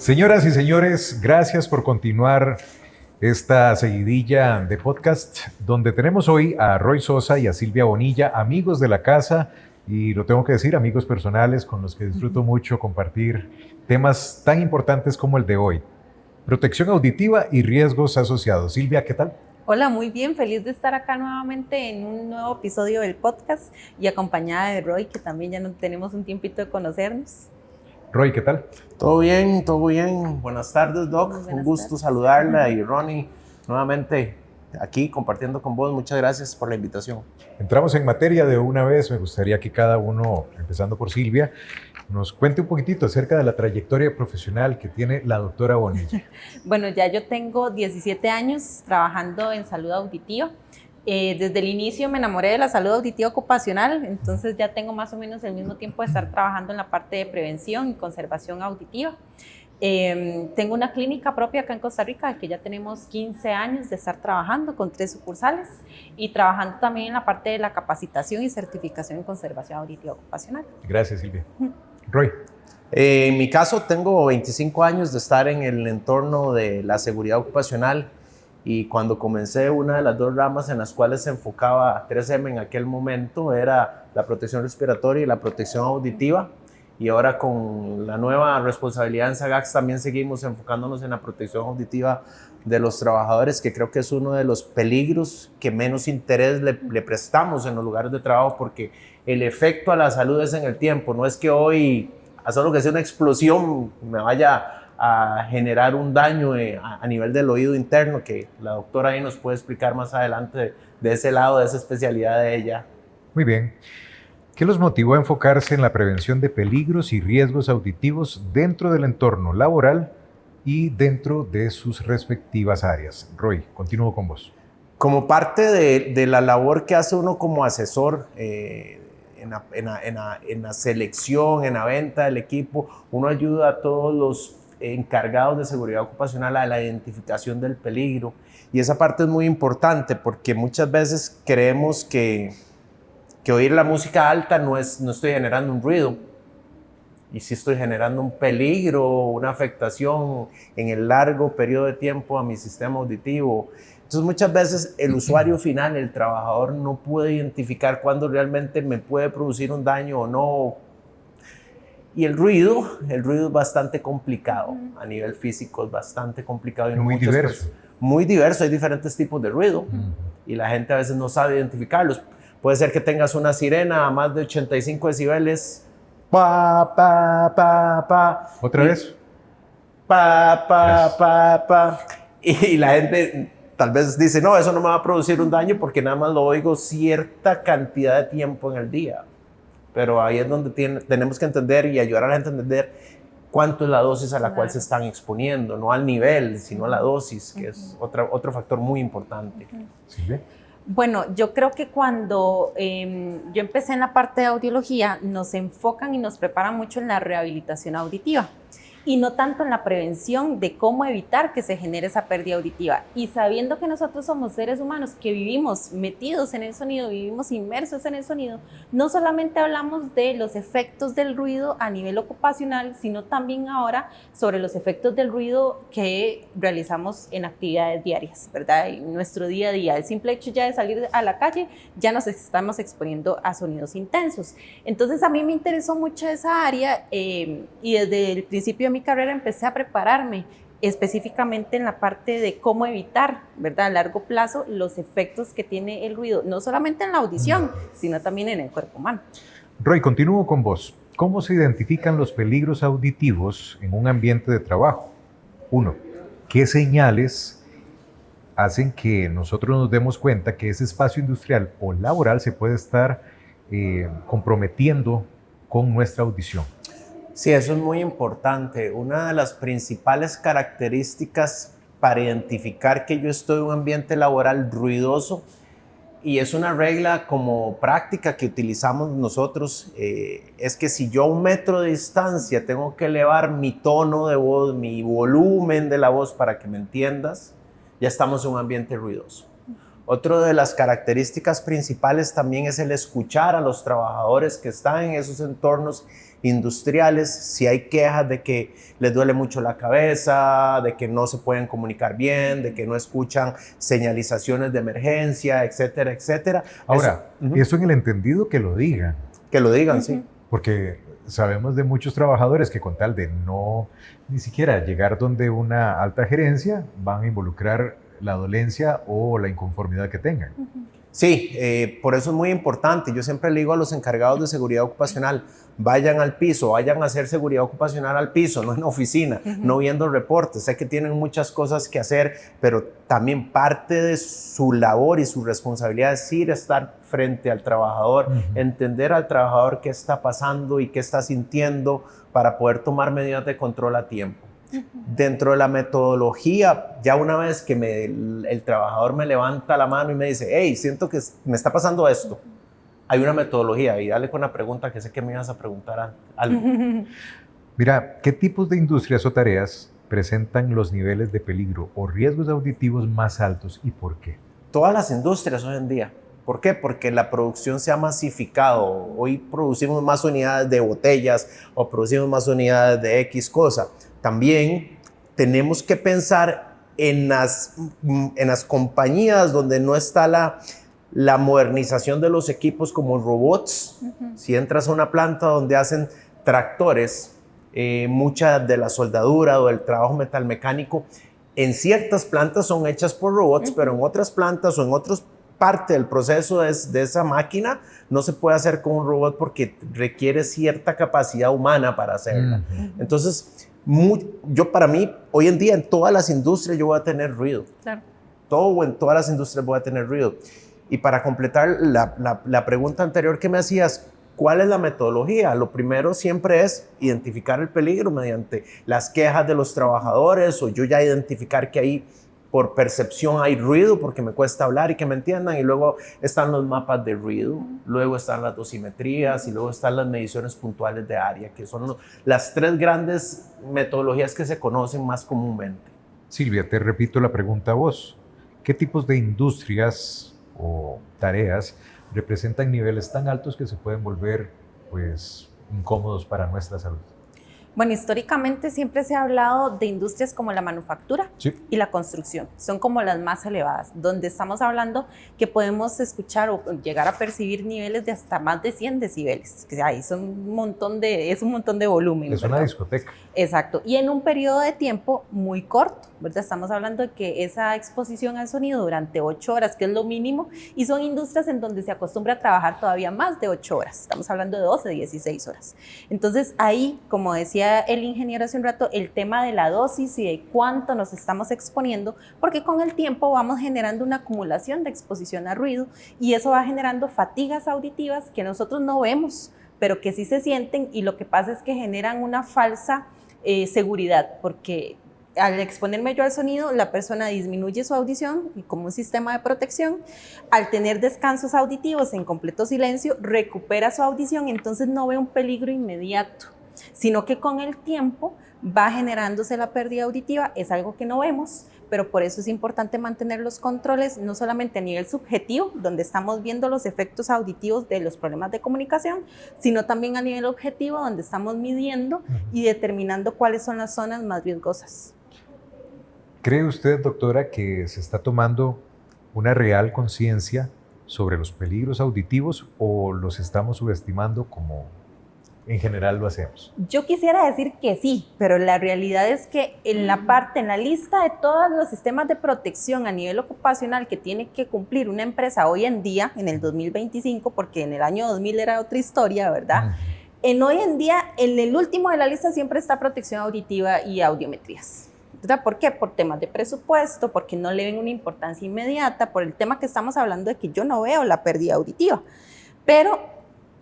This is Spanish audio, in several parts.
Señoras y señores, gracias por continuar esta seguidilla de podcast donde tenemos hoy a Roy Sosa y a Silvia Bonilla, amigos de la casa y lo tengo que decir, amigos personales con los que disfruto mucho compartir temas tan importantes como el de hoy. Protección auditiva y riesgos asociados. Silvia, ¿qué tal? Hola, muy bien, feliz de estar acá nuevamente en un nuevo episodio del podcast y acompañada de Roy, que también ya no tenemos un tiempito de conocernos. Roy, ¿qué tal? Todo bien, todo bien. Buenas tardes, Doc. Un gusto saludarla y Ronnie, nuevamente aquí compartiendo con vos. Muchas gracias por la invitación. Entramos en materia de una vez. Me gustaría que cada uno, empezando por Silvia, nos cuente un poquitito acerca de la trayectoria profesional que tiene la doctora Bonilla. Bueno, ya yo tengo 17 años trabajando en salud auditiva. Desde el inicio me enamoré de la salud auditiva ocupacional, entonces ya tengo más o menos el mismo tiempo de estar trabajando en la parte de prevención y conservación auditiva. Tengo una clínica propia acá en Costa Rica, que ya tenemos 15 años de estar trabajando con 3 sucursales y trabajando también en la parte de la capacitación y certificación en conservación auditiva ocupacional. Gracias, Silvia. Roy. En mi caso, tengo 25 años de estar en el entorno de la seguridad ocupacional y cuando comencé, una de las 2 ramas en las cuales se enfocaba 3M en aquel momento era la protección respiratoria y la protección auditiva. Y ahora con la nueva responsabilidad en SAGAX también seguimos enfocándonos en la protección auditiva de los trabajadores, que creo que es uno de los peligros que menos interés le prestamos en los lugares de trabajo, porque el efecto a la salud es en el tiempo. No es que hoy, a solo que sea una explosión, me vaya a generar un daño a nivel del oído interno, que la doctora ahí nos puede explicar más adelante de ese lado, de esa especialidad de ella. Muy bien. ¿Qué los motivó a enfocarse en la prevención de peligros y riesgos auditivos dentro del entorno laboral y dentro de sus respectivas áreas? Roy, continúo con vos. Como parte de la labor que hace uno como asesor en la selección, en la venta del equipo, uno ayuda a todos los encargados de seguridad ocupacional a la identificación del peligro. Y esa parte es muy importante porque muchas veces creemos que oír la música alta no estoy generando un ruido, y sí estoy generando un peligro, una afectación en el largo periodo de tiempo a mi sistema auditivo. Entonces muchas veces el usuario final, el trabajador, no puede identificar cuándo realmente me puede producir un daño o no. Y el ruido es bastante complicado, a nivel físico es bastante complicado. Y muy diverso. Muy diverso, hay diferentes tipos de ruido y la gente a veces no sabe identificarlos. Puede ser que tengas una sirena a más de 85 decibeles. Pa, pa, pa, pa. ¿Otra vez? Pa, pa, pa, pa. Y la gente tal vez dice, no, eso no me va a producir un daño porque nada más lo oigo cierta cantidad de tiempo en el día. Pero ahí es donde tenemos que entender y ayudar a la gente a entender cuánto es la dosis a la cual se están exponiendo, no al nivel, sino a la dosis, que es otro factor muy importante. ¿Sí? Bueno, yo creo que cuando yo empecé en la parte de audiología, nos enfocan y nos preparan mucho en la rehabilitación auditiva y no tanto en la prevención de cómo evitar que se genere esa pérdida auditiva. Y sabiendo que nosotros somos seres humanos que vivimos metidos en el sonido, vivimos inmersos en el sonido, no solamente hablamos de los efectos del ruido a nivel ocupacional, sino también ahora sobre los efectos del ruido que realizamos en actividades diarias, ¿verdad? En nuestro día a día. El simple hecho ya de salir a la calle, ya nos estamos exponiendo a sonidos intensos. Entonces a mí me interesó mucho esa área y desde el principio de mi carrera empecé a prepararme específicamente en la parte de cómo evitar, ¿verdad? A largo plazo los efectos que tiene el ruido, no solamente en la audición, sino también en el cuerpo humano. Roy, continúo con vos. ¿Cómo se identifican los peligros auditivos en un ambiente de trabajo? 1. ¿Qué señales hacen que nosotros nos demos cuenta que ese espacio industrial o laboral se puede estar comprometiendo con nuestra audición? Sí, eso es muy importante. Una de las principales características para identificar que yo estoy en un ambiente laboral ruidoso, y es una regla como práctica que utilizamos nosotros, es que si yo a 1 metro de distancia tengo que elevar mi tono de voz, mi volumen de la voz para que me entiendas, ya estamos en un ambiente ruidoso. Otra de las características principales también es el escuchar a los trabajadores que están en esos entornos industriales, si hay quejas de que les duele mucho la cabeza, de que no se pueden comunicar bien, de que no escuchan señalizaciones de emergencia, etcétera, etcétera. Ahora, eso en el entendido que lo digan. Que lo digan, sí. Porque sabemos de muchos trabajadores que con tal de no ni siquiera llegar donde una alta gerencia, van a involucrar la dolencia o la inconformidad que tengan. Sí, por eso es muy importante. Yo siempre le digo a los encargados de seguridad ocupacional, vayan al piso, vayan a hacer seguridad ocupacional al piso, no en la oficina, no viendo reportes. Sé que tienen muchas cosas que hacer, pero también parte de su labor y su responsabilidad es ir a estar frente al trabajador, entender al trabajador qué está pasando y qué está sintiendo para poder tomar medidas de control a tiempo. Dentro de la metodología, ya una vez que el trabajador me levanta la mano y me dice, hey, siento que me está pasando esto, hay una metodología. Y dale con la pregunta que sé que me ibas a preguntar algo. Mira, ¿qué tipos de industrias o tareas presentan los niveles de peligro o riesgos auditivos más altos y por qué? Todas las industrias hoy en día. ¿Por qué? Porque la producción se ha masificado. Hoy producimos más unidades de botellas o producimos más unidades de X cosa. También tenemos que pensar en las compañías donde no está la modernización de los equipos como robots. Si entras a una planta donde hacen tractores, mucha de la soldadura o el trabajo metalmecánico, en ciertas plantas son hechas por robots, pero en otras plantas o en otras parte del proceso de esa máquina no se puede hacer con un robot porque requiere cierta capacidad humana para hacerla. Entonces, para mí, hoy en día en todas las industrias yo voy a tener ruido. Claro. En todas las industrias voy a tener ruido. Y para completar la pregunta anterior que me hacías, ¿cuál es la metodología? Lo primero siempre es identificar el peligro mediante las quejas de los trabajadores o yo ya identificar que ahí por percepción hay ruido porque me cuesta hablar y que me entiendan, y luego están los mapas de ruido, luego están las dosimetrías y luego están las mediciones puntuales de área, que son las tres grandes metodologías que se conocen más comúnmente. Silvia, te repito la pregunta a vos. ¿Qué tipos de industrias o tareas representan niveles tan altos que se pueden volver pues, incómodos para nuestra salud? Bueno, históricamente siempre se ha hablado de industrias como la manufactura y la construcción. Son como las más elevadas, donde estamos hablando que podemos escuchar o llegar a percibir niveles de hasta más de 100 decibeles. Que ahí son es un montón de volumen. Es, ¿verdad? Una discoteca. Exacto. Y en un periodo de tiempo muy corto, ¿verdad? Estamos hablando de que esa exposición al sonido durante 8 horas, que es lo mínimo, y son industrias en donde se acostumbra a trabajar todavía más de 8 horas. Estamos hablando de 12, 16 horas. Entonces ahí, como decía el ingeniero hace un rato, el tema de la dosis y de cuánto nos estamos exponiendo, porque con el tiempo vamos generando una acumulación de exposición a ruido y eso va generando fatigas auditivas que nosotros no vemos, pero que sí se sienten, y lo que pasa es que generan una falsa seguridad, porque al exponerme yo al sonido, la persona disminuye su audición y como un sistema de protección, al tener descansos auditivos en completo silencio, recupera su audición, entonces no ve un peligro inmediato, sino que con el tiempo va generándose la pérdida auditiva. Es algo que no vemos, pero por eso es importante mantener los controles, no solamente a nivel subjetivo, donde estamos viendo los efectos auditivos de los problemas de comunicación, sino también a nivel objetivo, donde estamos midiendo y determinando cuáles son las zonas más riesgosas. ¿Cree usted, doctora, que se está tomando una real conciencia sobre los peligros auditivos o los estamos subestimando como en general lo hacemos? Yo quisiera decir que sí, pero la realidad es que en la lista de todos los sistemas de protección a nivel ocupacional que tiene que cumplir una empresa hoy en día, en el 2025, porque en el año 2000 era otra historia, ¿verdad? Hoy en día, en el último de la lista siempre está protección auditiva y audiometrías. ¿Verdad? ¿Por qué? Por temas de presupuesto, porque no le ven una importancia inmediata, por el tema que estamos hablando de que yo no veo la pérdida auditiva. Pero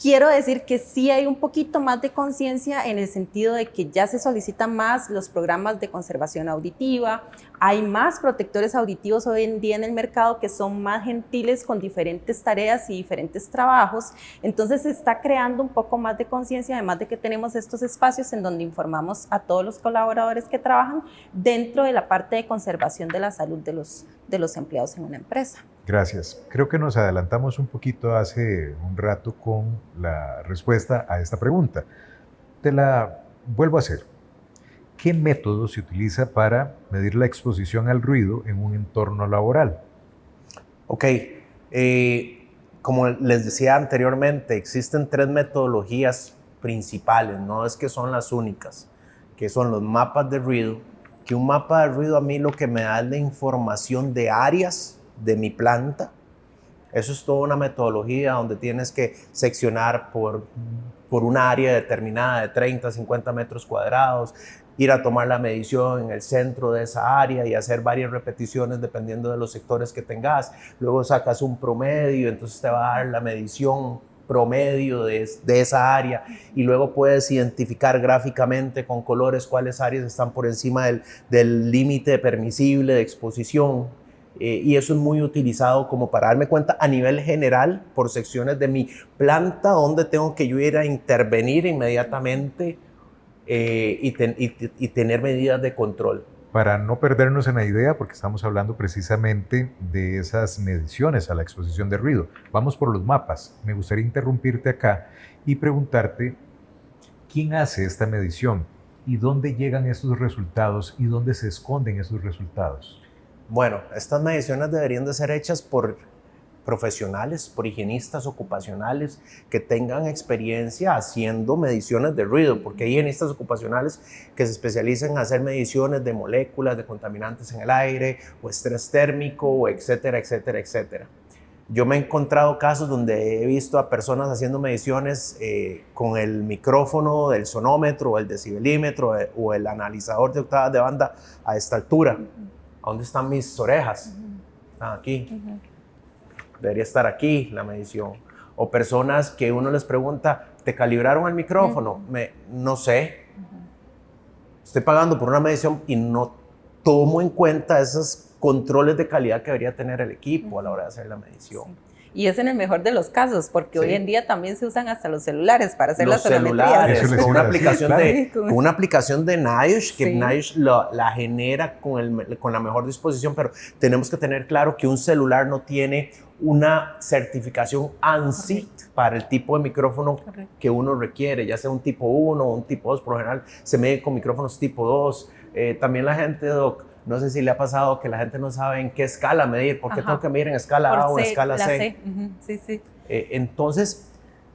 quiero decir que sí hay un poquito más de conciencia en el sentido de que ya se solicitan más los programas de conservación auditiva, hay más protectores auditivos hoy en día en el mercado que son más gentiles con diferentes tareas y diferentes trabajos, entonces se está creando un poco más de conciencia, además de que tenemos estos espacios en donde informamos a todos los colaboradores que trabajan dentro de la parte de conservación de la salud de los empleados en una empresa. Gracias. Creo que nos adelantamos un poquito hace un rato con la respuesta a esta pregunta. Te la vuelvo a hacer. ¿Qué método se utiliza para medir la exposición al ruido en un entorno laboral? Ok, como les decía anteriormente, existen 3 metodologías principales, no es que son las únicas, que son los mapas de ruido, que un mapa de ruido a mí lo que me da es la información de áreas de mi planta. Eso es toda una metodología donde tienes que seccionar por una área determinada de 30, 50 metros cuadrados, ir a tomar la medición en el centro de esa área y hacer varias repeticiones dependiendo de los sectores que tengas. Luego sacas un promedio, entonces te va a dar la medición promedio de esa área y luego puedes identificar gráficamente con colores cuáles áreas están por encima del límite permisible de exposición. Y eso es muy utilizado como para darme cuenta a nivel general por secciones de mi planta donde tengo que yo ir a intervenir inmediatamente y tener medidas de control. Para no perdernos en la idea, porque estamos hablando precisamente de esas mediciones a la exposición de ruido. Vamos por los mapas. Me gustaría interrumpirte acá y preguntarte, ¿quién hace esta medición? ¿Y dónde llegan esos resultados? ¿Y dónde se esconden esos resultados? Bueno, estas mediciones deberían de ser hechas por profesionales, por higienistas ocupacionales que tengan experiencia haciendo mediciones de ruido, porque hay higienistas ocupacionales que se especializan en hacer mediciones de moléculas, de contaminantes en el aire, o estrés térmico, o etcétera, etcétera, etcétera. Yo me he encontrado casos donde he visto a personas haciendo mediciones con el micrófono del sonómetro, o el decibelímetro, o el analizador de octavas de banda a esta altura. ¿A dónde están mis orejas? Están aquí. Debería estar aquí la medición. O personas que uno les pregunta, ¿te calibraron el micrófono? No sé. Estoy pagando por una medición y no tomo en cuenta esos controles de calidad que debería tener el equipo a la hora de hacer la medición. Sí. Y es en el mejor de los casos, porque hoy en día también se usan hasta los celulares para hacer los las celulares, con una claro. aplicación de NIOSH, que NIOSH la genera con la mejor disposición, pero tenemos que tener claro que un celular no tiene una certificación ANSI para el tipo de micrófono que uno requiere, ya sea un tipo 1 o un tipo 2, por lo general se mide con micrófonos tipo 2. También la gente, Doc, no sé si le ha pasado que la gente no sabe en qué escala medir, ¿por qué tengo que medir en escala A o en escala C? Sí, sí. Entonces,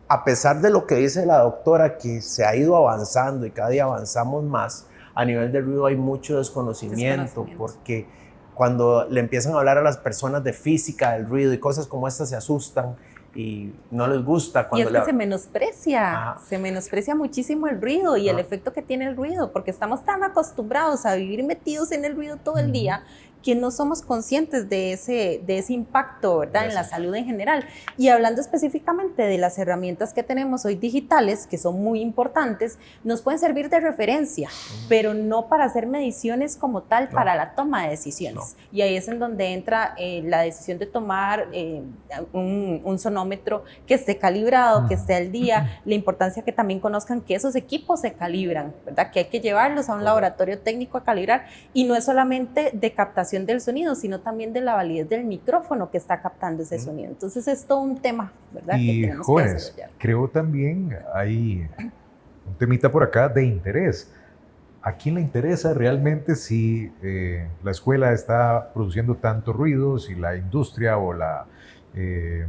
a pesar de lo que dice la doctora, que se ha ido avanzando y cada día avanzamos más, a nivel de ruido hay mucho desconocimiento. Porque cuando le empiezan a hablar a las personas de física del ruido y cosas como estas se asustan y no les gusta. Y es que se menosprecia muchísimo el ruido y el efecto que tiene el ruido, porque estamos tan acostumbrados a vivir metidos en el ruido todo el día que no somos conscientes de ese impacto, ¿verdad? En la salud en general. Y hablando específicamente de las herramientas que tenemos hoy digitales, que son muy importantes, nos pueden servir de referencia, pero no para hacer mediciones como tal, para la toma de decisiones. Y ahí es en donde entra la decisión de tomar un sonómetro que esté calibrado, que esté al día, la importancia que también conozcan que esos equipos se calibran, ¿verdad? Que hay que llevarlos a un laboratorio técnico a calibrar, y no es solamente de captación del sonido, sino también de la validez del micrófono que está captando ese sonido. Entonces es todo un tema, ¿verdad? Y que tenemos jóvenes, que desarrollar. Creo también hay un temita por acá de interés. ¿A quién le interesa realmente si la escuela está produciendo tanto ruido, si la industria o la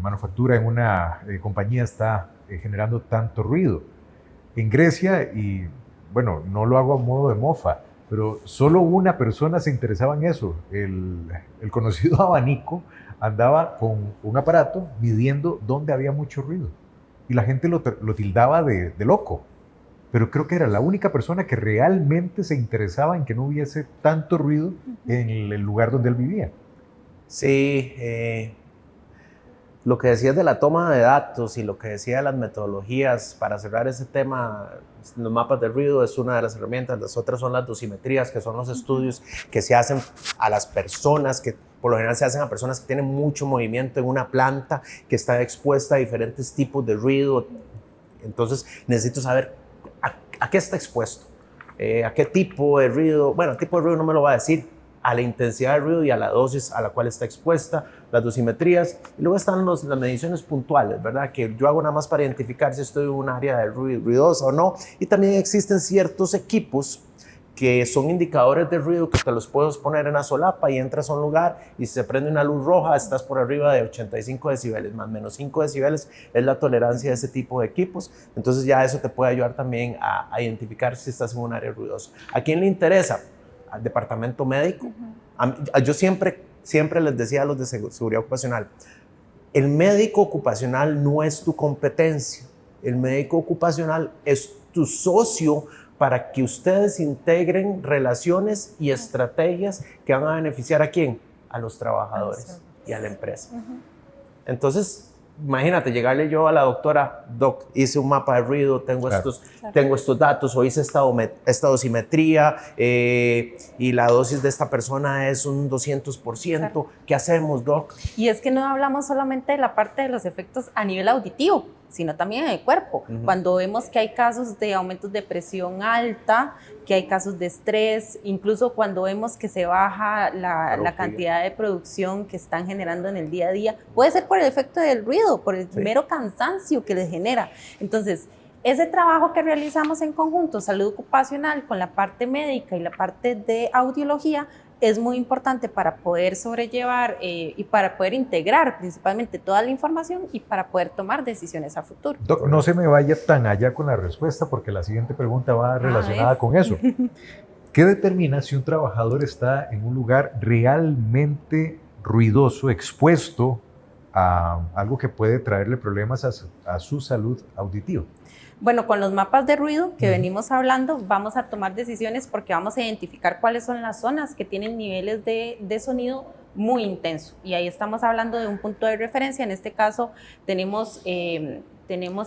manufactura en una compañía está generando tanto ruido? En Grecia, y bueno, no lo hago a modo de mofa, pero solo una persona se interesaba en eso. El conocido abanico andaba con un aparato midiendo dónde había mucho ruido. Y la gente lo tildaba de loco. Pero creo que era la única persona que realmente se interesaba en que no hubiese tanto ruido en el lugar donde él vivía. Sí, lo que decías de la toma de datos y lo que decía de las metodologías, para cerrar ese tema, los mapas de ruido es una de las herramientas, las otras son las dosimetrías, que son los estudios que se hacen a las personas, que por lo general se hacen a personas que tienen mucho movimiento en una planta, que está expuesta a diferentes tipos de ruido. Entonces necesito saber a qué está expuesto, a qué tipo de ruido. Bueno, el tipo de ruido no me lo va a decir, a la intensidad de ruido y a la dosis a la cual está expuesta. las dosimetrías, y luego están las mediciones puntuales, ¿verdad? Que yo hago nada más para identificar si estoy en un área de ruidosa o no, y también existen ciertos equipos que son indicadores de ruido que te los puedes poner en la solapa y entras a un lugar y si se prende una luz roja estás por arriba de 85 decibeles, más o menos 5 decibeles es la tolerancia de ese tipo de equipos. Entonces ya eso te puede ayudar también a identificar si estás en un área ruidosa. ¿A quién le interesa? Al departamento médico. Yo siempre les decía a los de seguridad ocupacional, el médico ocupacional no es tu competencia, el médico ocupacional es tu socio para que ustedes integren relaciones y estrategias que van a beneficiar ¿a quién? A los trabajadores y a la empresa. Entonces, imagínate, llegarle yo a la doctora, doc, hice un mapa de ruido, tengo estos datos, o hice esta dosimetría y la dosis de esta persona es un 200%. ¿Qué hacemos, doc? Y es que no hablamos solamente de la parte de los efectos a nivel auditivo, sino también en el cuerpo. Cuando vemos que hay casos de aumentos de presión alta, que hay casos de estrés, incluso cuando vemos que se baja la cantidad de producción que están generando en el día a día, puede ser por el efecto del ruido, por el mero cansancio que les genera. Entonces, ese trabajo que realizamos en conjunto, salud ocupacional, con la parte médica y la parte de audiología, es muy importante para poder sobrellevar y para poder integrar principalmente toda la información y para poder tomar decisiones a futuro. Doc, no se me vaya tan allá con la respuesta porque la siguiente pregunta va relacionada con eso. ¿Qué determina si un trabajador está en un lugar realmente ruidoso, expuesto a algo que puede traerle problemas a su salud auditiva? Bueno, con los mapas de ruido que venimos hablando, vamos a tomar decisiones porque vamos a identificar cuáles son las zonas que tienen niveles de sonido muy intenso. Y ahí estamos hablando de un punto de referencia. En este caso tenemos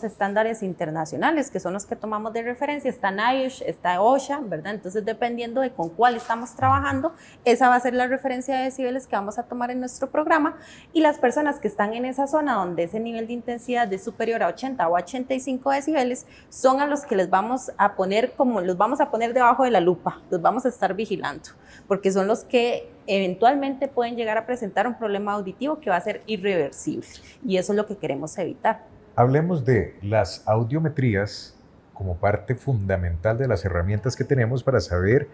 estándares internacionales que son los que tomamos de referencia. Está NIOSH, está OSHA, ¿verdad? Entonces, dependiendo de con cuál estamos trabajando, esa va a ser la referencia de decibeles que vamos a tomar en nuestro programa. Y las personas que están en esa zona donde ese nivel de intensidad es superior a 80 o 85 decibeles son a los que los vamos a poner debajo de la lupa, los vamos a estar vigilando, porque son los que eventualmente pueden llegar a presentar un problema auditivo que va a ser irreversible. Y eso es lo que queremos evitar. Hablemos de las audiometrías como parte fundamental de las herramientas que tenemos para saber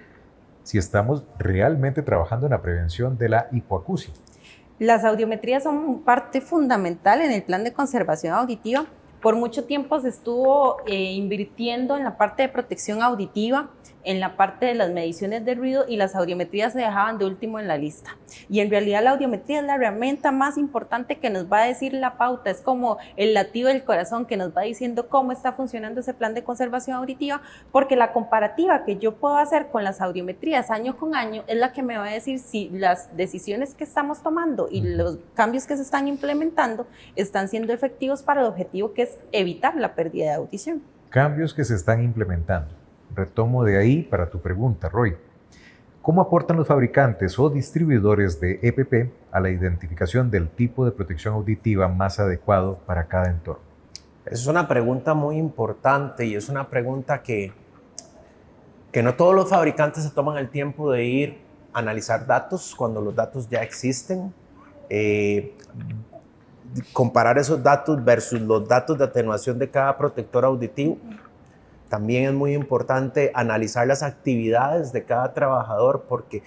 si estamos realmente trabajando en la prevención de la hipoacusia. Las audiometrías son parte fundamental en el plan de conservación auditiva. Por mucho tiempo se estuvo invirtiendo en la parte de protección auditiva, en la parte de las mediciones de ruido, y las audiometrías se dejaban de último en la lista. Y en realidad la audiometría es la herramienta más importante que nos va a decir la pauta, es como el latido del corazón que nos va diciendo cómo está funcionando ese plan de conservación auditiva, porque la comparativa que yo puedo hacer con las audiometrías año con año es la que me va a decir si las decisiones que estamos tomando y los cambios que se están implementando están siendo efectivos para el objetivo que es evitar la pérdida de audición. Cambios que se están implementando. Retomo de ahí para tu pregunta, Roy. ¿Cómo aportan los fabricantes o distribuidores de EPP a la identificación del tipo de protección auditiva más adecuado para cada entorno? Es una pregunta muy importante y es una pregunta que no todos los fabricantes se toman el tiempo de ir a analizar datos cuando los datos ya existen. Comparar esos datos versus los datos de atenuación de cada protector auditivo. También es muy importante analizar las actividades de cada trabajador, porque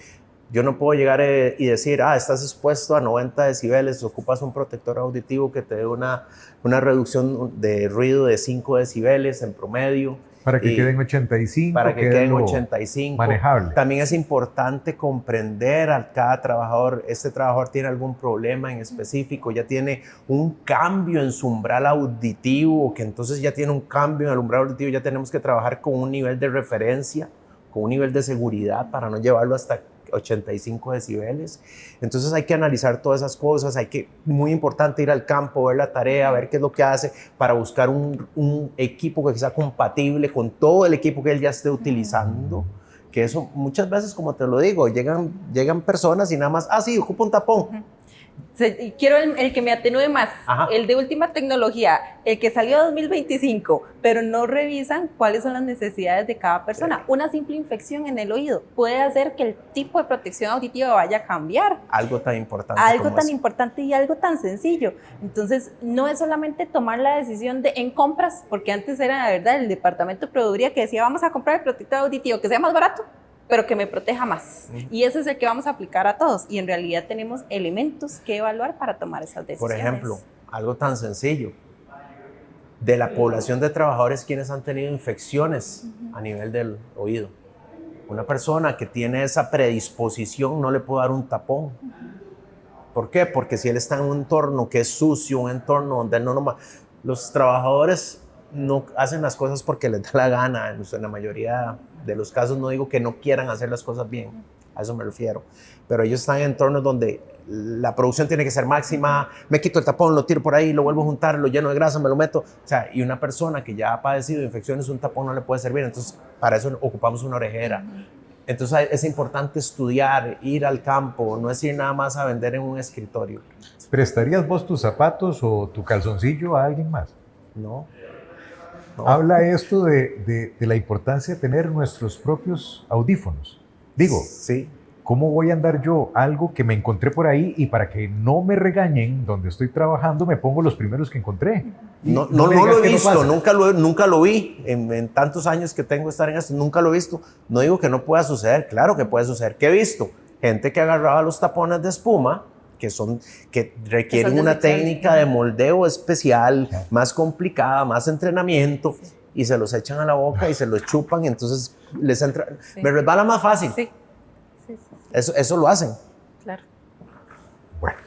yo no puedo llegar y decir, estás expuesto a 90 decibeles, ocupas un protector auditivo que te dé una reducción de ruido de 5 decibeles en promedio. Para que queden 85. Para que queden 85. Manejable. También es importante comprender a cada trabajador. Este trabajador tiene algún problema en específico, ya tiene un cambio en su umbral auditivo, que entonces ya tiene un cambio en el umbral auditivo, ya tenemos que trabajar con un nivel de referencia, con un nivel de seguridad para no llevarlo hasta 85 decibeles. Entonces hay que analizar todas esas cosas, muy importante ir al campo, ver la tarea, ver qué es lo que hace para buscar un equipo que sea compatible con todo el equipo que él ya esté utilizando, que eso muchas veces, como te lo digo, llegan personas y nada más, sí, ocupa un tapón. Quiero el que me atenúe más, Ajá. el de última tecnología, el que salió 2025, pero no revisan cuáles son las necesidades de cada persona. Una simple infección en el oído puede hacer que el tipo de protección auditiva vaya a cambiar. Algo tan importante. Algo tan importante y algo tan sencillo. Entonces, no es solamente tomar la decisión en compras, porque antes era, de verdad, el departamento de proveeduría que decía, vamos a comprar el protector auditivo que sea más barato, pero que me proteja más. Y ese es el que vamos a aplicar a todos. Y en realidad tenemos elementos que evaluar para tomar esas decisiones. Por ejemplo, algo tan sencillo. De la población de trabajadores quienes han tenido infecciones a nivel del oído. Una persona que tiene esa predisposición no le puede dar un tapón. ¿Por qué? Porque si él está en un entorno que es sucio, un entorno donde él no... Los trabajadores no hacen las cosas porque les da la gana. En la mayoría de los casos no digo que no quieran hacer las cosas bien, a eso me refiero, pero ellos están en entornos donde la producción tiene que ser máxima, me quito el tapón, lo tiro por ahí, lo vuelvo a juntar, lo lleno de grasa, me lo meto, o sea, y una persona que ya ha padecido infecciones, un tapón no le puede servir, entonces para eso ocupamos una orejera. Entonces es importante estudiar, ir al campo, no es ir nada más a vender en un escritorio. ¿Prestarías vos tus zapatos o tu calzoncillo a alguien más? No. Habla esto de la importancia de tener nuestros propios audífonos. Digo, sí. ¿Cómo voy a andar yo algo que me encontré por ahí y para que no me regañen donde estoy trabajando me pongo los primeros que encontré? No lo he visto, nunca lo vi. En tantos años que tengo de estar en esto, nunca lo he visto. No digo que no pueda suceder, claro que puede suceder. ¿Qué he visto? Gente que agarraba los tapones de espuma, que requieren una técnica de moldeo especial, más complicada, más entrenamiento, y se los echan a la boca y se los chupan, y entonces les entra, me resbala más fácil. Sí. Eso lo hacen. Claro. Bueno,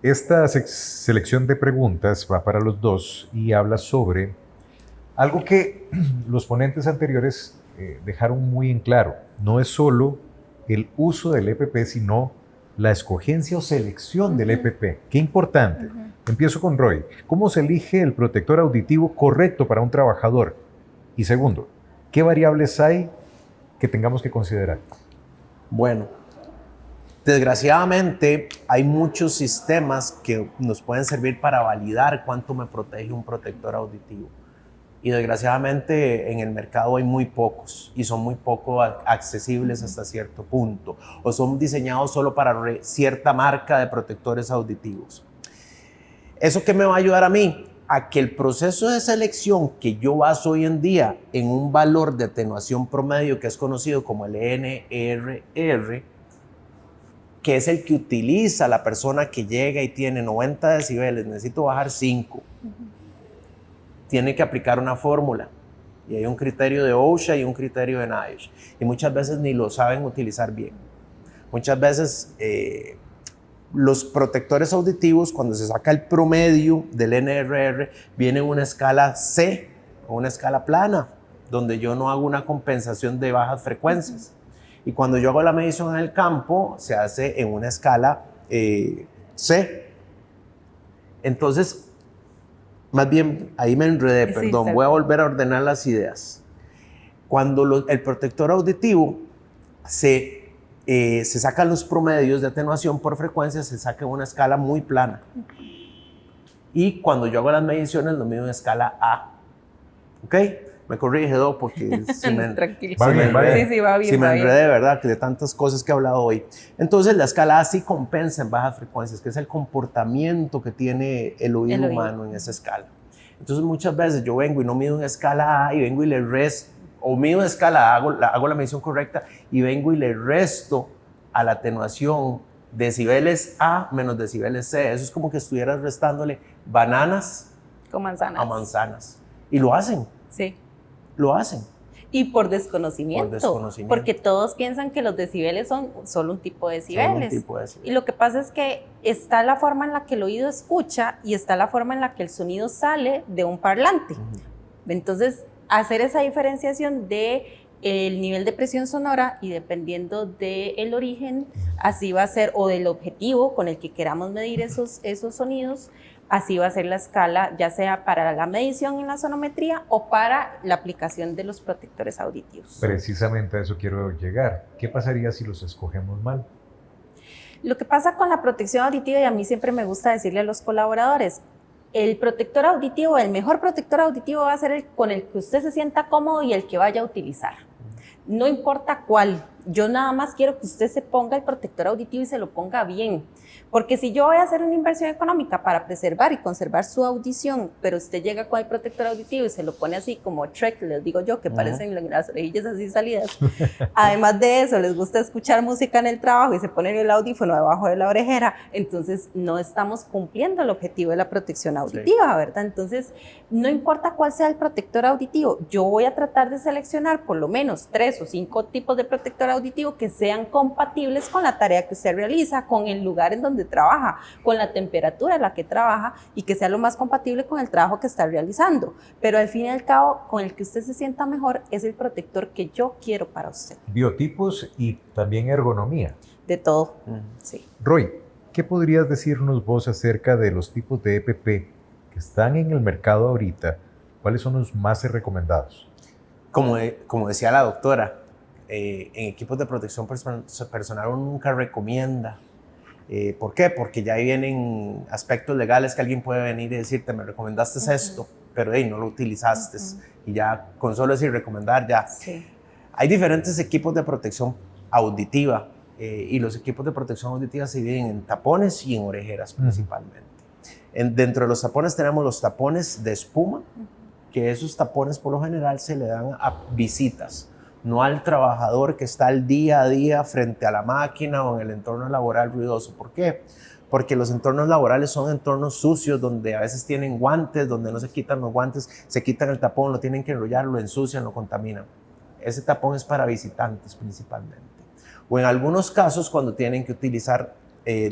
esta selección de preguntas va para los dos y habla sobre algo que los ponentes anteriores dejaron muy en claro. No es solo el uso del EPP, sino la escogencia o selección del EPP. Qué importante. Empiezo con Roy. ¿Cómo se elige el protector auditivo correcto para un trabajador? Y segundo, ¿qué variables hay que tengamos que considerar? Bueno, desgraciadamente hay muchos sistemas que nos pueden servir para validar cuánto me protege un protector auditivo. Y desgraciadamente en el mercado hay muy pocos y son muy poco accesibles hasta cierto punto, o son diseñados solo para cierta marca de protectores auditivos. ¿Eso qué me va a ayudar a mí? A que el proceso de selección que yo baso hoy en día en un valor de atenuación promedio que es conocido como el NRR, que es el que utiliza la persona que llega y tiene 90 decibeles, necesito bajar 5, tiene que aplicar una fórmula. Y hay un criterio de OSHA y un criterio de NIOSH. Y muchas veces ni lo saben utilizar bien. Muchas veces los protectores auditivos, cuando se saca el promedio del NRR, viene una escala C, o una escala plana, donde yo no hago una compensación de bajas frecuencias. Y cuando yo hago la medición en el campo, se hace en una escala C. Entonces, más bien, ahí me enredé, perdón, sí, voy a volver a ordenar las ideas. Cuando el protector auditivo se sacan los promedios de atenuación por frecuencia, se saca en una escala muy plana. Y cuando yo hago las mediciones, lo mido en escala A. ¿Ok? Me corrige, Do, porque si me enredé, ¿verdad? De tantas cosas que he hablado hoy. Entonces, la escala A sí compensa en bajas frecuencias, que es el comportamiento que tiene el oído humano en esa escala. Entonces, muchas veces yo vengo y no mido en escala A y vengo y le resto, o mido en escala A, hago la medición correcta y vengo y le resto a la atenuación decibeles A menos decibeles C. Eso es como que estuvieras restándole bananas con manzanas. A manzanas. Y lo hacen. Sí. Lo hacen. Y por desconocimiento, porque todos piensan que los decibeles son solo un tipo de decibeles. Y lo que pasa es que está la forma en la que el oído escucha y está la forma en la que el sonido sale de un parlante. Entonces, hacer esa diferenciación de el nivel de presión sonora y dependiendo del origen, así va a ser, o del objetivo con el que queramos medir esos sonidos, así va a ser la escala, ya sea para la medición en la sonometría o para la aplicación de los protectores auditivos. Precisamente a eso quiero llegar. ¿Qué pasaría si los escogemos mal? Lo que pasa con la protección auditiva, y a mí siempre me gusta decirle a los colaboradores, el protector auditivo, el mejor protector auditivo va a ser el con el que usted se sienta cómodo y el que vaya a utilizar. No importa cuál, yo nada más quiero que usted se ponga el protector auditivo y se lo ponga bien. Porque si yo voy a hacer una inversión económica para preservar y conservar su audición, pero usted llega con el protector auditivo y se lo pone así como Shrek, les digo yo, que parecen las orejillas así salidas. Además de eso, les gusta escuchar música en el trabajo y se ponen el audífono debajo de la orejera, entonces no estamos cumpliendo el objetivo de la protección auditiva, ¿verdad? Entonces, no importa cuál sea el protector auditivo, yo voy a tratar de seleccionar por lo menos 3 o 5 tipos de protector auditivo que sean compatibles con la tarea que usted realiza, con el lugar en donde trabaja, con la temperatura en la que trabaja y que sea lo más compatible con el trabajo que está realizando. Pero al fin y al cabo, con el que usted se sienta mejor es el protector que yo quiero para usted. Biotipos y también ergonomía. De todo, sí. Roy, ¿qué podrías decirnos vos acerca de los tipos de EPP que están en el mercado ahorita? ¿Cuáles son los más recomendados? Como decía la doctora, en equipos de protección personal uno nunca recomienda. ¿Por qué? Porque ya ahí vienen aspectos legales que alguien puede venir y decirte, me recomendaste esto, pero no lo utilizaste. Y ya con solo decir recomendar, ya. Sí. Hay diferentes equipos de protección auditiva y los equipos de protección auditiva se dividen en tapones y en orejeras principalmente. Dentro de los tapones tenemos los tapones de espuma, que esos tapones por lo general se le dan a visitas, no al trabajador que está al día a día frente a la máquina o en el entorno laboral ruidoso. ¿Por qué? Porque los entornos laborales son entornos sucios donde a veces tienen guantes, donde no se quitan los guantes, se quitan el tapón, lo tienen que enrollar, lo ensucian, lo contaminan. Ese tapón es para visitantes principalmente. O en algunos casos cuando tienen que utilizar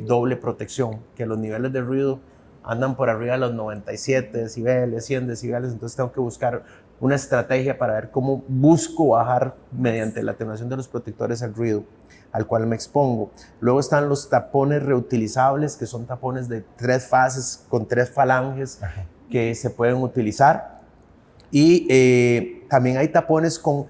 doble protección, que los niveles de ruido andan por arriba de los 97 decibeles, 100 decibeles, entonces tengo que buscar una estrategia para ver cómo busco bajar mediante la atenuación de los protectores el ruido al cual me expongo. Luego están los tapones reutilizables, que son tapones de 3 fases con 3 falanges que se pueden utilizar. Y también hay tapones con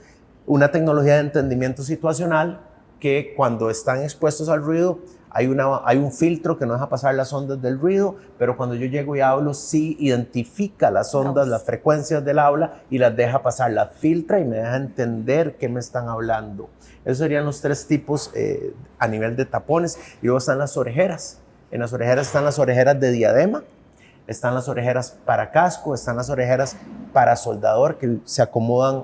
una tecnología de entendimiento situacional que cuando están expuestos al ruido hay un filtro que no deja pasar las ondas del ruido, pero cuando yo llego y hablo, sí identifica las ondas, las frecuencias del habla y las deja pasar, las filtra y me deja entender qué me están hablando. Esos serían los 3 tipos a nivel de tapones. Y luego están las orejeras. En las orejeras están las orejeras de diadema, están las orejeras para casco, están las orejeras para soldador que se acomodan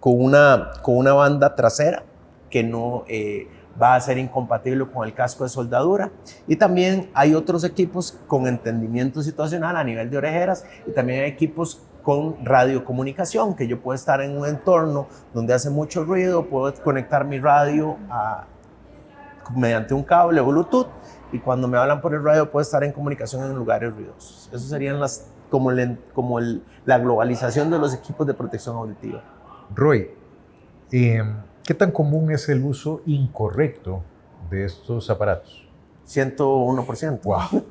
con una banda trasera que no va a ser incompatible con el casco de soldadura. Y también hay otros equipos con entendimiento situacional a nivel de orejeras y también hay equipos con radiocomunicación, que yo puedo estar en un entorno donde hace mucho ruido, puedo conectar mi radio mediante un cable o Bluetooth y cuando me hablan por el radio puedo estar en comunicación en lugares ruidosos. Eso serían la globalización de los equipos de protección auditiva. Roy, ¿qué tan común es el uso incorrecto de estos aparatos? 101%. Wow.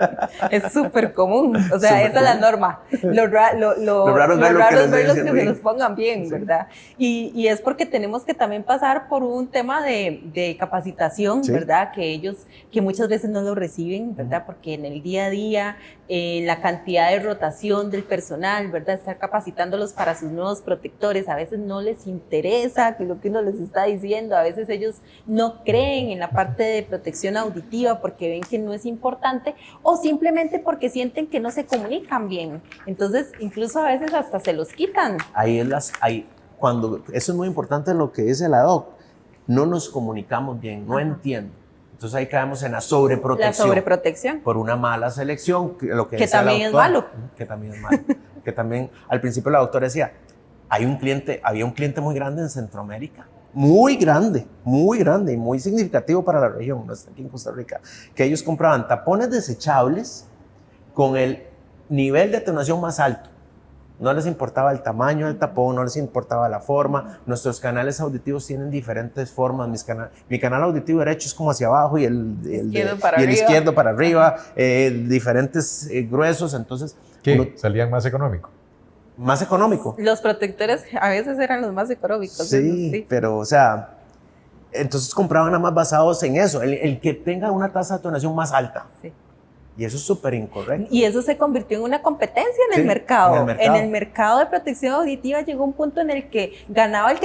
Es súper común, o sea, esa es la norma. Lo raro es ver los que se los pongan bien, ¿verdad? Y es porque tenemos que también pasar por un tema de capacitación, ¿verdad? Que muchas veces no lo reciben, ¿verdad? Porque en el día a día, la cantidad de rotación del personal, ¿verdad? Estar capacitándolos para sus nuevos protectores, a veces no les interesa lo que uno les está diciendo, a veces ellos no creen en la parte de protección auditiva porque ven que no es importante o simplemente porque sienten que no se comunican bien. Entonces, incluso a veces hasta se los quitan. Eso es muy importante lo que dice la doc. No nos comunicamos bien, no entiendo. Entonces ahí caemos en la sobreprotección. La sobreprotección. Por una mala selección, que también es malo. Que también es malo. Que también, al principio la doctora decía, había un cliente muy grande en Centroamérica, muy grande y muy significativo para la región, no está aquí en Costa Rica, que ellos compraban tapones desechables con el nivel de atenuación más alto. No les importaba el tamaño del tapón, no les importaba la forma. Nuestros canales auditivos tienen diferentes formas. Mi canal auditivo derecho es como hacia abajo y el izquierdo para arriba, diferentes gruesos. Entonces, ¿qué? ¿Salían más económico? Más económico. Los protectores a veces eran los más económicos. Sí, pero o sea, Entonces compraban nada más basados en eso, el que tenga una tasa de detonación más alta. Sí. Y eso es súper incorrecto. Y eso se convirtió en una competencia en el mercado. En el mercado de protección auditiva llegó un punto en el que ganaba el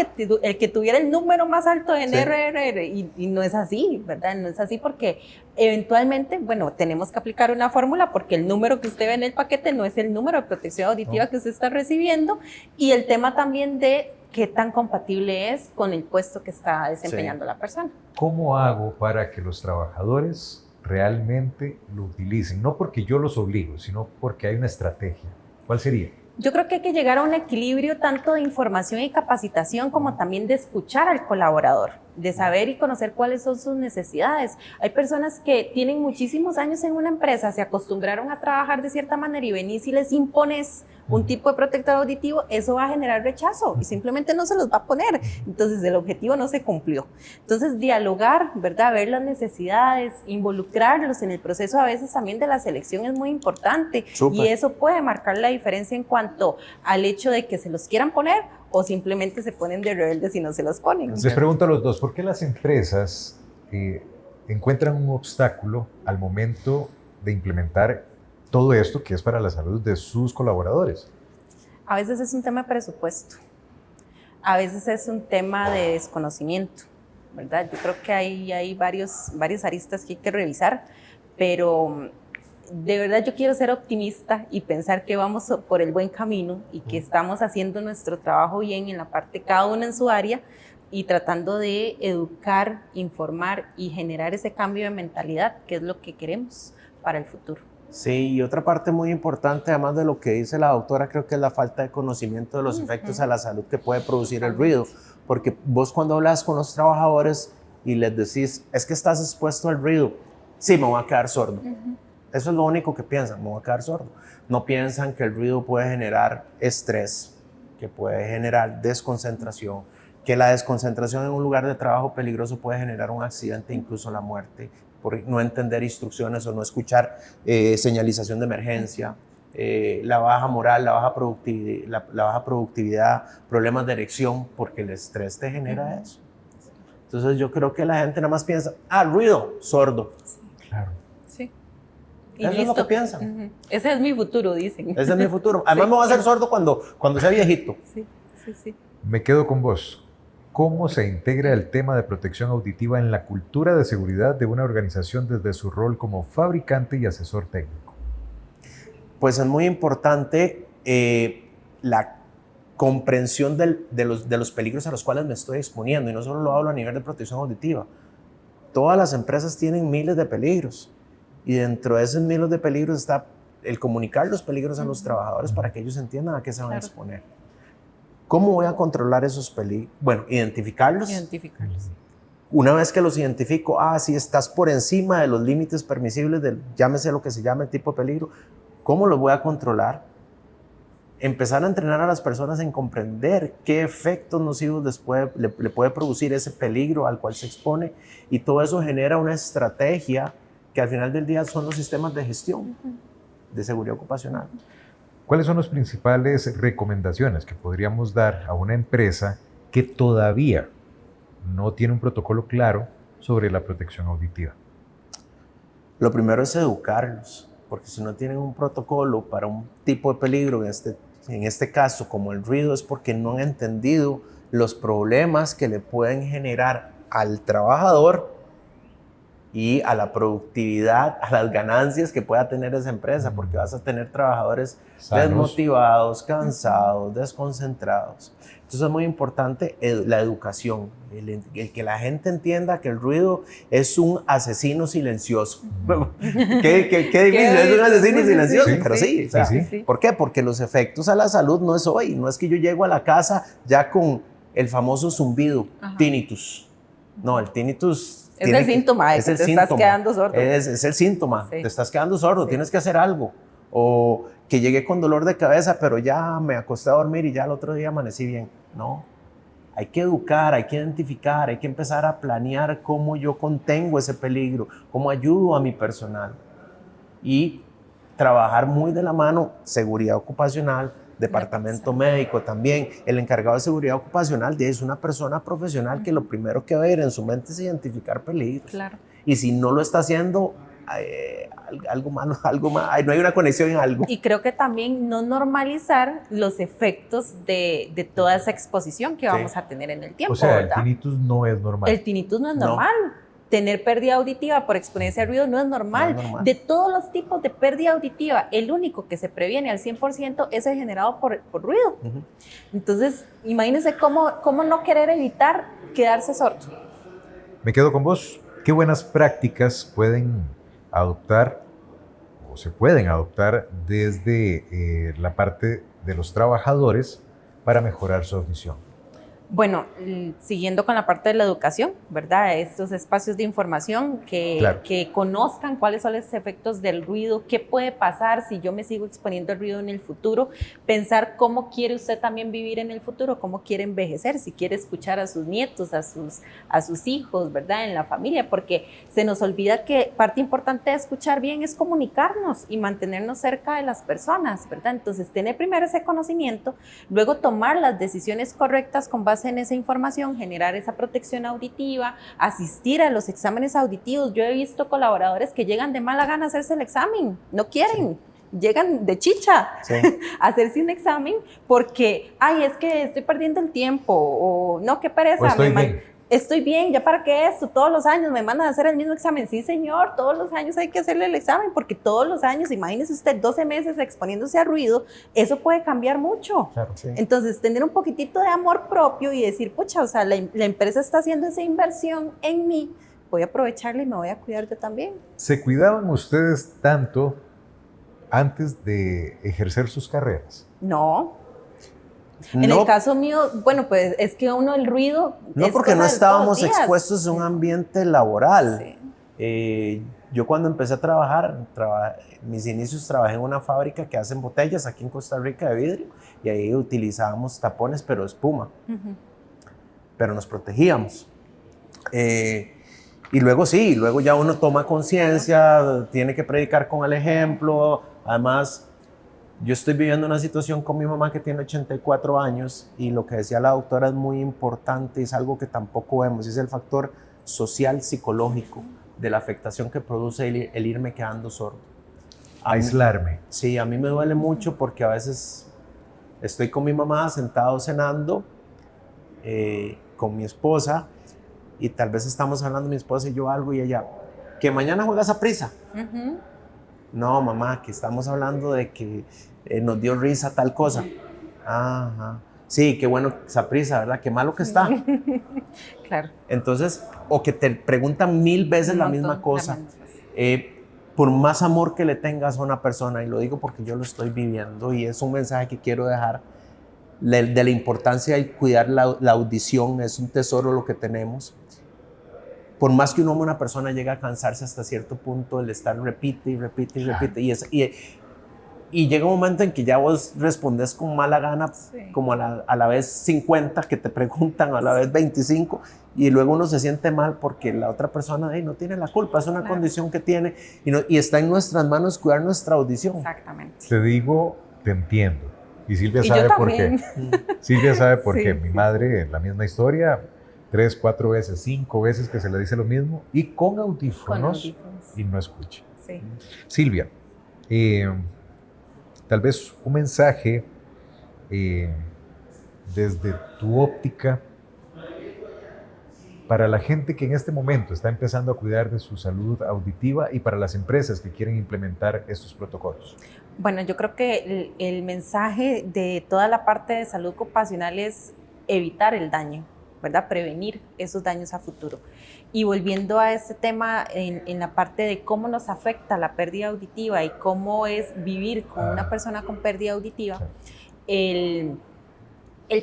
que tuviera el número más alto en RRR. Y no es así, ¿verdad? No es así porque eventualmente, bueno, tenemos que aplicar una fórmula porque el número que usted ve en el paquete no es el número de protección auditiva que usted está recibiendo. Y el tema también de qué tan compatible es con el puesto que está desempeñando la persona. ¿Cómo hago para que los trabajadores realmente lo utilicen? No porque yo los obligo, sino porque hay una estrategia. ¿Cuál sería? Yo creo que hay que llegar a un equilibrio tanto de información y capacitación como también de escuchar al colaborador, de saber y conocer cuáles son sus necesidades. Hay personas que tienen muchísimos años en una empresa, se acostumbraron a trabajar de cierta manera y venís y les impones un tipo de protector auditivo, eso va a generar rechazo y simplemente no se los va a poner. Entonces el objetivo no se cumplió. Entonces dialogar, ¿verdad? Ver las necesidades, involucrarlos en el proceso a veces también de la selección es muy importante. Súper. Y eso puede marcar la diferencia en cuanto al hecho de que se los quieran poner o simplemente se ponen de rebeldes y no se los ponen. Les pregunto a los dos, ¿por qué las empresas encuentran un obstáculo al momento de implementar todo esto que es para la salud de sus colaboradores? A veces es un tema de presupuesto, a veces es un tema de desconocimiento, ¿verdad? Yo creo que hay varias aristas que hay que revisar, pero de verdad yo quiero ser optimista y pensar que vamos por el buen camino y que estamos haciendo nuestro trabajo bien en la parte, cada uno en su área, y tratando de educar, informar y generar ese cambio de mentalidad, que es lo que queremos para el futuro. Sí, y otra parte muy importante, además de lo que dice la doctora, creo que es la falta de conocimiento de los efectos a la salud que puede producir el ruido. Porque vos cuando hablas con los trabajadores y les decís, es que estás expuesto al ruido, sí, me voy a quedar sordo. Eso es lo único que piensan, me voy a quedar sordo. No piensan que el ruido puede generar estrés, que puede generar desconcentración, que la desconcentración en un lugar de trabajo peligroso puede generar un accidente, incluso la muerte, por no entender instrucciones o no escuchar señalización de emergencia, la baja moral, la baja productividad, problemas de erección, porque el estrés te genera eso. Entonces yo creo que la gente nada más piensa, ruido, sordo. Sí. Claro. Sí. Eso es lo que piensan. Ese es mi futuro, dicen. Ese es mi futuro. Además me voy a hacer sordo cuando sea viejito. Sí. Me quedo con vos. ¿Cómo se integra el tema de protección auditiva en la cultura de seguridad de una organización desde su rol como fabricante y asesor técnico? Pues es muy importante la comprensión de los peligros a los cuales me estoy exponiendo, y no solo lo hablo a nivel de protección auditiva. Todas las empresas tienen miles de peligros, y dentro de esos miles de peligros está el comunicar los peligros a los trabajadores para que ellos entiendan a qué se van a exponer. ¿Cómo voy a controlar esos peligros? Bueno, identificarlos. Una vez que los identifico, si estás por encima de los límites permisibles del, llámese lo que se llame, el tipo de peligro, ¿cómo los voy a controlar? Empezar a entrenar a las personas en comprender qué efectos nocivos le puede producir ese peligro al cual se expone, y todo eso genera una estrategia que al final del día son los sistemas de gestión de seguridad ocupacional. ¿Cuáles son las principales recomendaciones que podríamos dar a una empresa que todavía no tiene un protocolo claro sobre la protección auditiva? Lo primero es educarlos, porque si no tienen un protocolo para un tipo de peligro, en este caso como el ruido, es porque no han entendido los problemas que le pueden generar al trabajador y a la productividad, a las ganancias que pueda tener esa empresa, porque vas a tener trabajadores desmotivados, cansados, desconcentrados. Entonces es muy importante la educación, el que la gente entienda que el ruido es un asesino silencioso. ¿Qué difícil? Es un asesino silencioso, pero sí. ¿Por qué? Porque los efectos a la salud no es hoy, no es que yo llego a la casa ya con el famoso zumbido, tinnitus. No, el tinnitus es el síntoma de que te estás quedando sordo. Es el síntoma, te estás quedando sordo, tienes que hacer algo. O que llegué con dolor de cabeza, pero ya me acosté a dormir y ya el otro día amanecí bien. No, hay que educar, hay que identificar, hay que empezar a planear cómo yo contengo ese peligro, cómo ayudo a mi personal. Y trabajar muy de la mano seguridad ocupacional, departamento médico también. El encargado de seguridad ocupacional es una persona profesional que lo primero que va a ver en su mente es identificar peligros. Claro. Y si no lo está haciendo, algo malo, no hay una conexión en algo. Y creo que también no normalizar los efectos de toda esa exposición que vamos a tener en el tiempo, o sea, ¿verdad? el tinnitus no es normal. El tinnitus no es normal. Tener pérdida auditiva por exponencia al ruido no es normal. No es normal. De todos los tipos de pérdida auditiva, el único que se previene al 100% es el generado por ruido. Entonces, imagínense cómo no querer evitar quedarse sordo. Me quedo con vos. ¿Qué buenas prácticas pueden adoptar o se pueden adoptar desde la parte de los trabajadores para mejorar su audición? Bueno, siguiendo con la parte de la educación, ¿verdad? Estos espacios de información que conozcan cuáles son los efectos del ruido, qué puede pasar si yo me sigo exponiendo al ruido en el futuro, pensar cómo quiere usted también vivir en el futuro, cómo quiere envejecer, si quiere escuchar a sus nietos, a sus hijos, ¿verdad? En la familia, porque se nos olvida que parte importante de escuchar bien es comunicarnos y mantenernos cerca de las personas, ¿verdad? Entonces, tener primero ese conocimiento, luego tomar las decisiones correctas con base en esa información, generar esa protección auditiva, asistir a los exámenes auditivos. Yo he visto colaboradores que llegan de mala gana a hacerse el examen, no quieren, llegan de chicha a hacerse un examen porque, ay, es que estoy perdiendo el tiempo, o no, qué pereza, estoy bien, ya para qué esto, todos los años me mandan a hacer el mismo examen. Sí, señor, todos los años hay que hacerle el examen, porque todos los años, imagínese usted 12 meses exponiéndose a ruido, eso puede cambiar mucho. Claro, Entonces, tener un poquitito de amor propio y decir, pucha, o sea, la empresa está haciendo esa inversión en mí, voy a aprovecharla y me voy a cuidar yo también. ¿Se cuidaban ustedes tanto antes de ejercer sus carreras? No. En el caso mío, bueno, pues es que el ruido... No, porque no estábamos expuestos a un ambiente laboral. Yo cuando empecé a trabajar, mis inicios trabajé en una fábrica que hacen botellas aquí en Costa Rica de vidrio y ahí utilizábamos tapones, pero de espuma. Pero nos protegíamos. Y luego ya uno toma conciencia, tiene que predicar con el ejemplo. Además, yo estoy viviendo una situación con mi mamá que tiene 84 años y lo que decía la doctora es muy importante, es algo que tampoco vemos, es el factor social psicológico de la afectación que produce el irme quedando sordo. Aislarme. Sí, a mí me duele mucho porque a veces estoy con mi mamá sentado cenando con mi esposa y tal vez estamos hablando mi esposa y yo algo y ella, que mañana juegas a prisa. No, mamá, que estamos hablando de que nos dio risa tal cosa. Ajá. Sí, qué bueno Saprissa, ¿verdad? Qué malo que está. Claro. Entonces, o que te preguntan 1000 veces la misma cosa. Por más amor que le tengas a una persona, y lo digo porque yo lo estoy viviendo y es un mensaje que quiero dejar, de la importancia de cuidar la audición, es un tesoro lo que tenemos. Por más que una persona llegue a cansarse hasta cierto punto, el estar repite y repite y repite, y llega un momento en que ya vos respondes con mala gana, como a la vez 50 que te preguntan, a la vez 25, y luego uno se siente mal porque la otra persona no tiene la culpa, es una condición que tiene, y está en nuestras manos cuidar nuestra audición. Exactamente. Te digo, te entiendo, y Silvia sabe por qué. Silvia sabe por qué. Mi madre, la misma historia, 3, 4 veces, 5 veces que se le dice lo mismo y con audífonos y no escucha. Silvia, tal vez un mensaje desde tu óptica para la gente que en este momento está empezando a cuidar de su salud auditiva y para las empresas que quieren implementar estos protocolos. Bueno, yo creo que el mensaje de toda la parte de salud ocupacional es evitar el daño, ¿verdad? Prevenir esos daños a futuro. Y volviendo a este tema en la parte de cómo nos afecta la pérdida auditiva y cómo es vivir con una persona con pérdida auditiva, el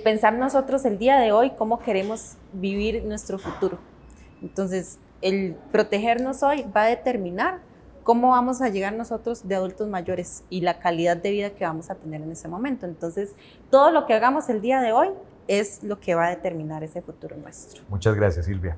pensar nosotros el día de hoy cómo queremos vivir nuestro futuro. Entonces, el protegernos hoy va a determinar cómo vamos a llegar nosotros de adultos mayores y la calidad de vida que vamos a tener en ese momento. Entonces, todo lo que hagamos el día de hoy es lo que va a determinar ese futuro nuestro. Muchas gracias, Silvia.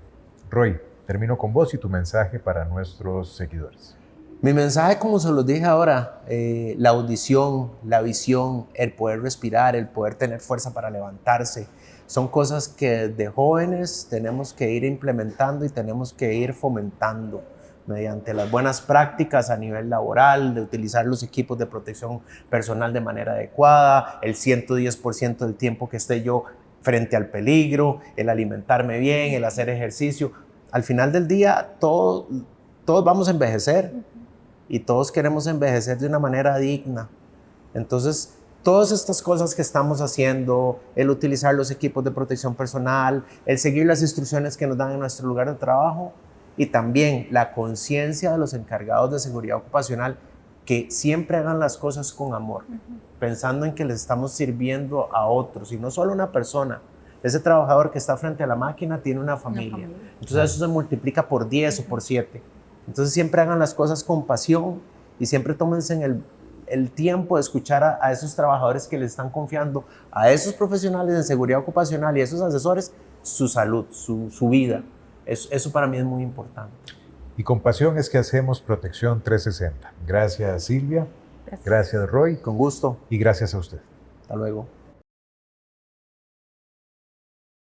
Roy, termino con vos y tu mensaje para nuestros seguidores. Mi mensaje, como se los dije ahora, la audición, la visión, el poder respirar, el poder tener fuerza para levantarse, son cosas que de jóvenes tenemos que ir implementando y tenemos que ir fomentando mediante las buenas prácticas a nivel laboral, de utilizar los equipos de protección personal de manera adecuada, el 110% del tiempo que esté yo frente al peligro, el alimentarme bien, el hacer ejercicio. Al final del día, todos vamos a envejecer y todos queremos envejecer de una manera digna. Entonces, todas estas cosas que estamos haciendo, el utilizar los equipos de protección personal, el seguir las instrucciones que nos dan en nuestro lugar de trabajo y también la conciencia de los encargados de seguridad ocupacional que siempre hagan las cosas con amor, pensando en que les estamos sirviendo a otros y no solo a una persona. Ese trabajador que está frente a la máquina tiene una familia. Entonces eso se multiplica por 10 o por 7. Entonces siempre hagan las cosas con pasión y siempre tómense en el tiempo de escuchar a esos trabajadores que les están confiando, a esos profesionales en seguridad ocupacional y a esos asesores, su salud, su vida. Eso para mí es muy importante. Y con pasión es que hacemos Protección 360. Gracias, Silvia. Gracias, Roy. Con gusto. Y gracias a usted. Hasta luego.